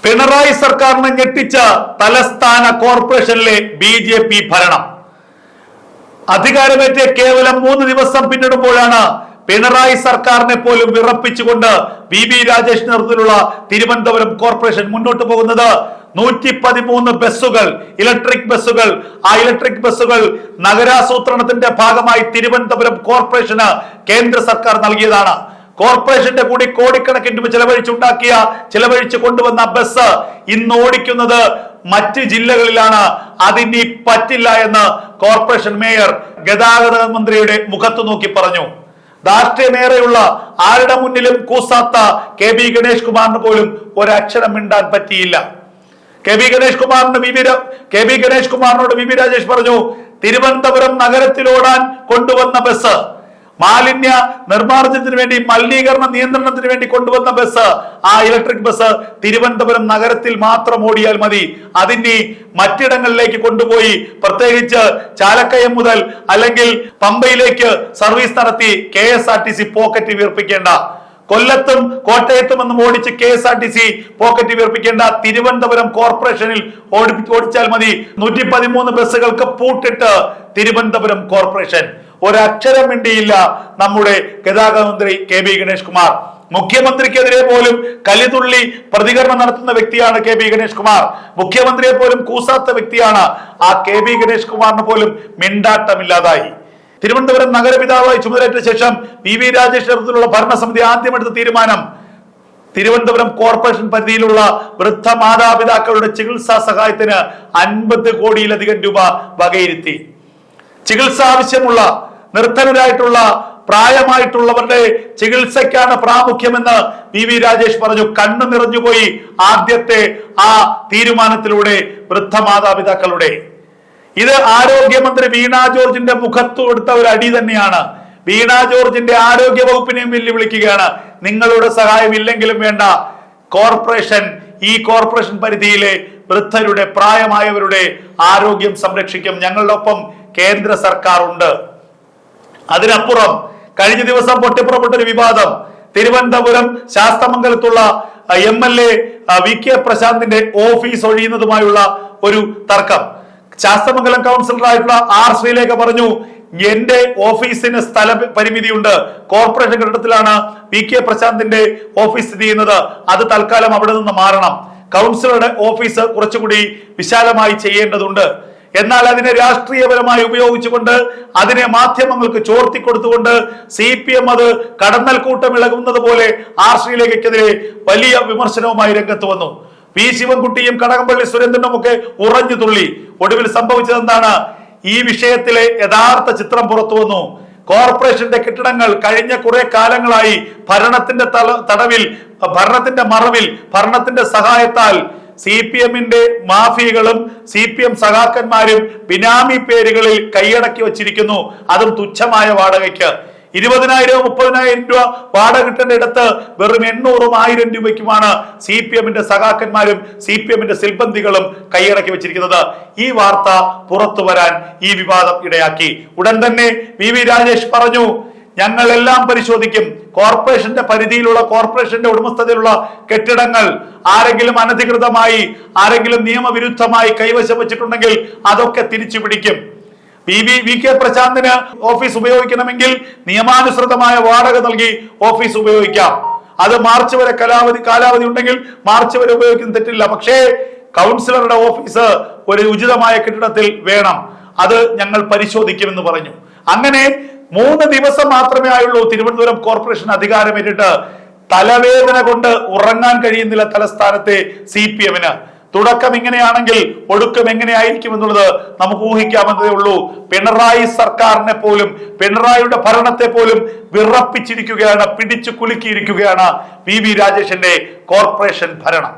പിണറായി സർക്കാരിനെ ഞെട്ടിച്ച തലസ്ഥാന കോർപ്പറേഷനിലെ BJP ഭരണം. അധികാരമേറ്റ കേവലം 3 ദിവസം പിന്നിടുമ്പോഴാണ് പിണറായി സർക്കാരിനെ പോലും വിറപ്പിച്ചുകൊണ്ട് VV രാജേഷ് നേതൃത്വത്തിലുള്ള തിരുവനന്തപുരം കോർപ്പറേഷൻ മുന്നോട്ട് പോകുന്നത്. 113 ബസ്സുകൾ, ഇലക്ട്രിക് ബസ്സുകൾ. ആ ഇലക്ട്രിക് ബസ്സുകൾ നഗരാസൂത്രണത്തിന്റെ ഭാഗമായി തിരുവനന്തപുരം കോർപ്പറേഷന് കേന്ദ്ര സർക്കാർ നൽകിയതാണ്. കോർപ്പറേഷന്റെ കൂടി കോടിക്കണക്കിന് രൂപ ചെലവഴിച്ചു കൊണ്ടുവന്ന ബസ് ഇന്ന് ഓടിക്കുന്നത് മറ്റ് ജില്ലകളിലാണ്. അതിനി പറ്റില്ല എന്ന് കോർപ്പറേഷൻ മേയർ ഗതാഗത മന്ത്രിയുടെ മുഖത്ത് നോക്കി പറഞ്ഞു. രാഷ്ട്രീയമേറെയുള്ള ആരുടെ മുന്നിലും കൂസാത്ത KB ഗണേഷ് കുമാറിന് പോലും ഒരക്ഷരം മിണ്ടാൻ പറ്റിയില്ല. KB ഗണേഷ് കുമാറിനോട് VV രാജേഷ് പറഞ്ഞു, തിരുവനന്തപുരം നഗരത്തിലോടാൻ കൊണ്ടുവന്ന ബസ്, മാലിന്യ നിർമ്മാർജ്ജനത്തിന് വേണ്ടി, മലിനീകരണ നിയന്ത്രണത്തിന് വേണ്ടി കൊണ്ടുവന്ന ബസ്, ആ ഇലക്ട്രിക് ബസ് തിരുവനന്തപുരം നഗരത്തിൽ മാത്രം ഓടിയാൽ മതി. അതിന് മറ്റിടങ്ങളിലേക്ക് കൊണ്ടുപോയി, പ്രത്യേകിച്ച് ചാലക്കയം മുതൽ അല്ലെങ്കിൽ പമ്പയിലേക്ക് സർവീസ് നടത്തി KSRTC പോക്കറ്റ് വീർപ്പിക്കേണ്ട, കൊല്ലത്തും കോട്ടയത്തും എന്നും ഓടിച്ച് KSRTC പോക്കറ്റ് വീർപ്പിക്കേണ്ട തിരുവനന്തപുരം കോർപ്പറേഷനിൽ ഓടിച്ചാൽ മതി. 113 ബസ്സുകൾക്ക് പൂട്ടിട്ട് തിരുവനന്തപുരം കോർപ്പറേഷൻ. ഒരക്ഷരം മിണ്ടിയില്ല നമ്മുടെ ഗതാഗത മന്ത്രി KB ഗണേഷ് കുമാർ. മുഖ്യമന്ത്രിക്കെതിരെ പോലും കലിതുള്ളി പ്രതികരണം നടത്തുന്ന വ്യക്തിയാണ് KB ഗണേഷ് കുമാർ. മുഖ്യമന്ത്രിയെ പോലും കൂസാത്ത വ്യക്തിയാണ്. ആ KB ഗണേഷ് കുമാറിന് പോലും മിണ്ടാട്ടമില്ലാതായി. തിരുവനന്തപുരം നഗരപിതാവായി ചുമതലയേറ്റ ശേഷം VV രാജേഷ് നേതൃത്വത്തിലുള്ള ഭരണസമിതി ആദ്യമെടുത്ത തീരുമാനം തിരുവനന്തപുരം കോർപ്പറേഷൻ പരിധിയിലുള്ള വൃദ്ധ മാതാപിതാക്കളുടെ ചികിത്സാ സഹായത്തിന് 50 കോടിയിലധികം രൂപ വകയിരുത്തി. ചികിത്സ ആവശ്യമുള്ള നിർധനരായിട്ടുള്ള പ്രായമായിട്ടുള്ളവരുടെ ചികിത്സയ്ക്കാണ് പ്രാമുഖ്യമെന്ന് VV രാജേഷ് പറഞ്ഞു. കണ്ണു നിറഞ്ഞുപോയി ആദ്യത്തെ ആ തീരുമാനത്തിലൂടെ വൃദ്ധ മാതാപിതാക്കളുടെ. ഇത് ആരോഗ്യമന്ത്രി വീണ ജോർജിന്റെ മുഖത്ത് കൊടുത്ത ഒരു അടി തന്നെയാണ്. വീണ ജോർജിന്റെ ആരോഗ്യ വകുപ്പിനെയും വെല്ലുവിളിക്കുകയാണ്. നിങ്ങളുടെ സഹായം ഇല്ലെങ്കിലും വേണ്ട, ഈ കോർപ്പറേഷൻ പരിധിയിലെ വൃദ്ധരുടെ, പ്രായമായവരുടെ ആരോഗ്യം സംരക്ഷിക്കും, ഞങ്ങളുടെ ഒപ്പം കേന്ദ്ര സർക്കാർ ഉണ്ട്. അതിനപ്പുറം കഴിഞ്ഞ ദിവസം പൊട്ടിപ്പുറപ്പെട്ടൊരു വിവാദം, തിരുവനന്തപുരം ശാസ്തമംഗലത്തുള്ള MLA VK പ്രശാന്തിന്റെ ഓഫീസ് ഒഴിയുന്നതുമായുള്ള ഒരു തർക്കം. ശാസ്തമംഗലം കൗൺസിലറായിട്ടുള്ള R ശ്രീലേഖ പറഞ്ഞു, എന്റെ ഓഫീസിന് സ്ഥല പരിമിതിയുണ്ട്, കോർപ്പറേഷൻ കെട്ടിടത്തിലാണ് VK പ്രശാന്തിന്റെ ഓഫീസ് സ്ഥിതി ചെയ്യുന്നത്, അത് തൽക്കാലം അവിടെ നിന്ന് മാറണം, കൗൺസിലറുടെ ഓഫീസ് കുറച്ചുകൂടി വിശാലമായി ചെയ്യേണ്ടതുണ്ട്. എന്നാൽ അതിനെ രാഷ്ട്രീയപരമായി ഉപയോഗിച്ചുകൊണ്ട്, അതിനെ മാധ്യമങ്ങൾക്ക് ചോർത്തിക്കൊടുത്തുകൊണ്ട് CPM അത് കടന്നൽ കൂട്ടം ഇളകുന്നത് പോലെ R ശ്രീലേഖയ്ക്കെതിരെ വലിയ വിമർശനവുമായി രംഗത്ത് വന്നു. P ശിവൻകുട്ടിയും കടകംപള്ളി സുരേന്ദ്രനും ഒക്കെ ഉറഞ്ഞു തുള്ളി. ഒടുവിൽ സംഭവിച്ചത് എന്താണ്? ഈ വിഷയത്തിലെ യഥാർത്ഥ ചിത്രം പുറത്തു വന്നു. കോർപ്പറേഷന്റെ കെട്ടിടങ്ങൾ കഴിഞ്ഞ കുറെ കാലങ്ങളായി ഭരണത്തിന്റെ മറവിൽ, ഭരണത്തിന്റെ സഹായത്താൽ CPMന്റെ മാഫിയകളും CPM സഖാക്കന്മാരും ബിനാമി പേരുകളിൽ കൈയടക്കി വച്ചിരിക്കുന്നു. അതും തുച്ഛമായ വാടകയ്ക്ക്. 20,000 30,000 രൂപ വാടക കിട്ടേണ്ട ഇടത്ത് വെറും 800,000 രൂപയ്ക്കുമാണ് CPMന്റെ സഖാക്കന്മാരും CPMന്റെ സിൽബന്ധികളും കൈയടക്കി വെച്ചിരിക്കുന്നത്. ഈ വാർത്ത പുറത്തു വരാൻ ഈ വിവാദം ഇടയാക്കി. ഉടൻ തന്നെ VV രാജേഷ് പറഞ്ഞു, ഞങ്ങളെല്ലാം പരിശോധിക്കും. കോർപ്പറേഷന്റെ പരിധിയിലുള്ള, കോർപ്പറേഷന്റെ ഉടമസ്ഥതയിലുള്ള കെട്ടിടങ്ങൾ ആരെങ്കിലും അനധികൃതമായി, ആരെങ്കിലും നിയമവിരുദ്ധമായി കൈവശം വെച്ചിട്ടുണ്ടെങ്കിൽ അതൊക്കെ തിരിച്ചു പിടിക്കും. VK പ്രശാന്തിന് ഓഫീസ് ഉപയോഗിക്കണമെങ്കിൽ നിയമാനുസൃതമായ വാടക നൽകി ഓഫീസ് ഉപയോഗിക്കാം. അത് മാർച്ച് വരെ കാലാവധി ഉണ്ടെങ്കിൽ മാർച്ച് വരെ ഉപയോഗിക്കുന്ന തെറ്റില്ല. പക്ഷേ കൗൺസിലറുടെ ഓഫീസ് ഒരു ഉചിതമായ കെട്ടിടത്തിൽ വേണം. അത് ഞങ്ങൾ പരിശോധിക്കുമെന്ന് പറഞ്ഞു. അങ്ങനെ 3 ദിവസം മാത്രമേ ആയുള്ളൂ തിരുവനന്തപുരം കോർപ്പറേഷൻ അധികാരമേറ്റിട്ട്. തലവേദന കൊണ്ട് ഉറങ്ങാൻ കഴിയുന്നില്ല തലസ്ഥാനത്തെ CPMന്. തുടക്കം ഇങ്ങനെയാണെങ്കിൽ ഒടുക്കം എങ്ങനെയായിരിക്കും എന്നുള്ളത് നമുക്ക് ഊഹിക്കാമെന്നതേ ഉള്ളൂ. പിണറായി സർക്കാരിനെ പോലും, പിണറായിയുടെ ഭരണത്തെ പോലും വിറപ്പിച്ചിരിക്കുകയാണ്, പിടിച്ചു കുലുക്കിയിരിക്കുകയാണ് VV രാജേഷിന്റെ കോർപ്പറേഷൻ ഭരണം.